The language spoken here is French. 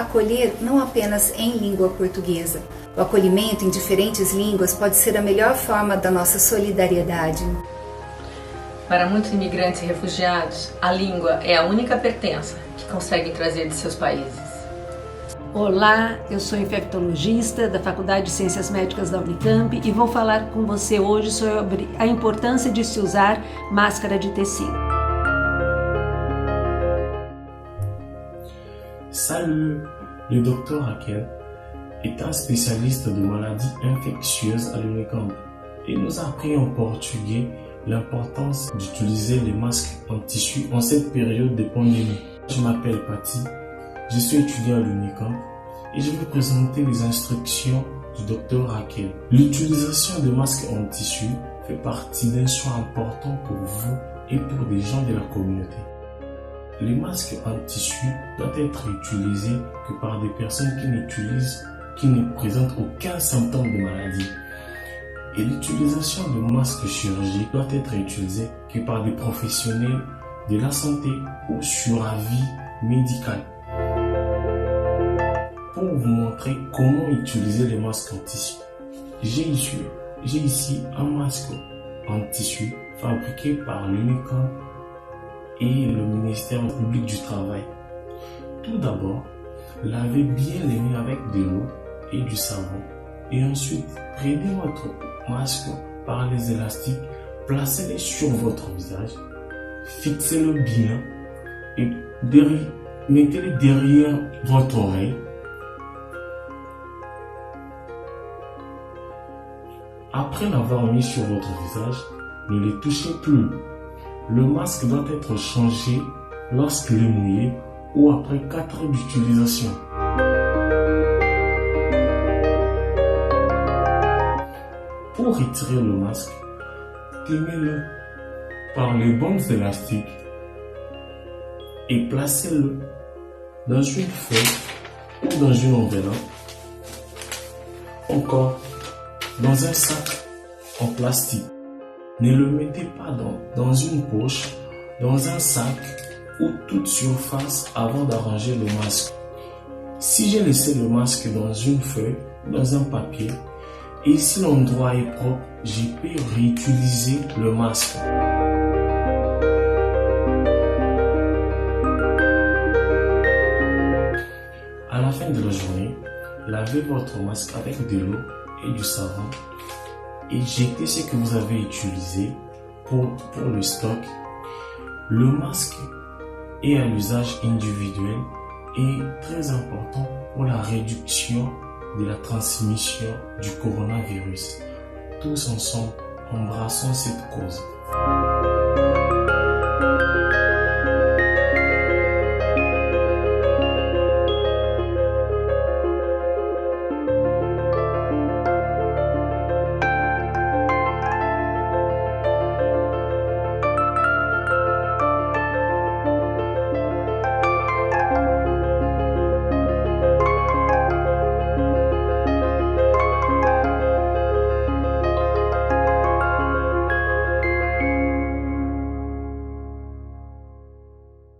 acolher não apenas em língua portuguesa. O acolhimento em diferentes línguas pode ser a melhor forma da nossa solidariedade. Para muitos imigrantes e refugiados, a língua é a única pertença que conseguem trazer de seus países. Olá, eu sou infectologista da Faculdade de Ciências Médicas da Unicamp e vou falar com você hoje sobre a importância de se usar máscara de tecido. Salut, le docteur Raquel est un spécialiste de maladies infectieuses à l'Unicamp et nous a appris en portugais l'importance d'utiliser les masques en tissu en cette période de pandémie. Je m'appelle Patty, je suis étudiant à l'Unicamp et je vais présenter les instructions du docteur Raquel. L'utilisation de masques en tissu fait partie d'un choix important pour vous et pour des gens de la communauté. Les masques en tissu doivent être utilisés que par des personnes qui ne présentent aucun symptôme de maladie. Et l'utilisation de masques chirurgicaux doit être utilisée que par des professionnels de la santé ou sur avis médical. Pour vous montrer comment utiliser les masques en tissu, j'ai ici un masque en tissu fabriqué par l'Unicamp et le ministère public du Travail. Tout d'abord, lavez bien les mains avec de l'eau et du savon et ensuite prenez votre masque par les élastiques, placez-les sur votre visage, fixez-le bien et mettez-le derrière votre oreille. Après l'avoir mis sur votre visage, ne les touchez plus. Le masque doit être changé lorsqu'il est mouillé ou après 4 heures d'utilisation. Pour retirer le masque, tenez-le par les bandes élastiques et placez-le dans une feuille ou dans une enveloppe. Encore dans un sac en plastique. Ne le mettez pas dans une poche, dans un sac ou toute surface avant d'arranger le masque. Si j'ai laissé le masque dans une feuille, dans un papier, et si l'endroit est propre, je peux réutiliser le masque. À la fin de la journée, lavez votre masque avec de l'eau et du savon et jetez ce que vous avez utilisé pour le stock. Le masque est à l'usage individuel et très important pour la réduction de la transmission du coronavirus. Tous ensemble, embrassons cette cause.